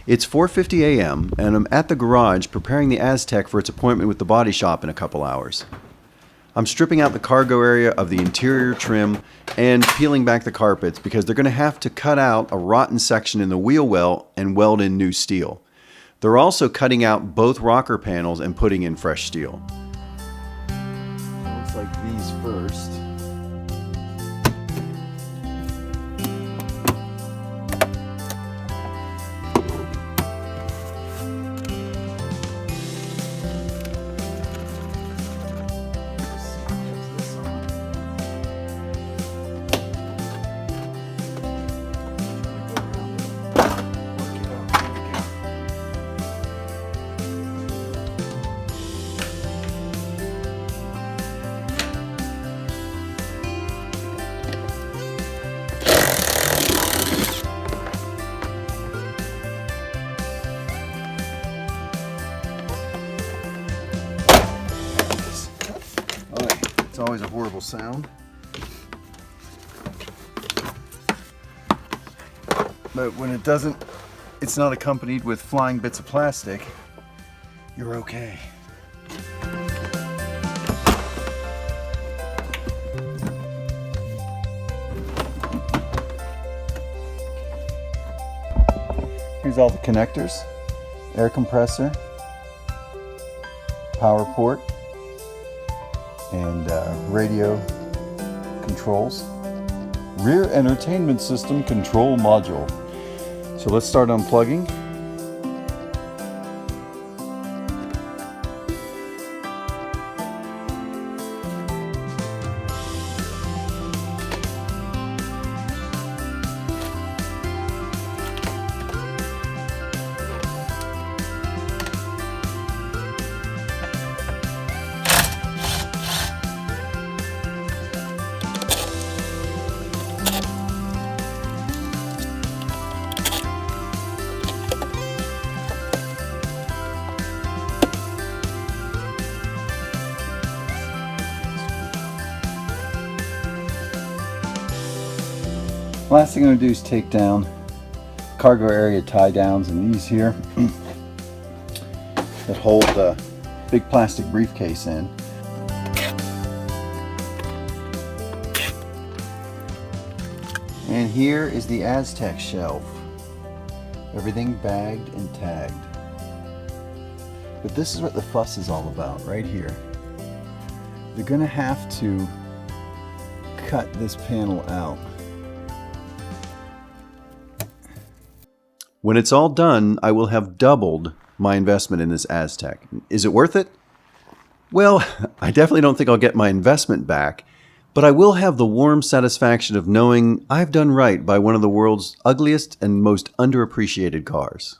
It's 4:50 a.m. and I'm at the garage preparing the Aztek for its appointment with the body shop in a couple hours. I'm stripping out the cargo area of the interior trim and peeling back the carpets because they're going to have to cut out a rotten section in the wheel well and weld in new steel. They're also cutting out both rocker panels and putting in fresh steel. Looks like these first. It's always a horrible sound. But when it doesn't, it's not accompanied with flying bits of plastic, you're okay. Here's all the connectors: air compressor, power port, and radio controls. Rear entertainment system control module. So let's start unplugging. Last thing I'm going to do is take down cargo area tie downs and these here that hold the big plastic briefcase in. And here is the Aztek shelf. Everything bagged and tagged. But this is what the fuss is all about right here. They're going to have to cut this panel out. When it's all done, I will have doubled my investment in this Aztek. Is it worth it? Well, I definitely don't think I'll get my investment back, but I will have the warm satisfaction of knowing I've done right by one of the world's ugliest and most underappreciated cars.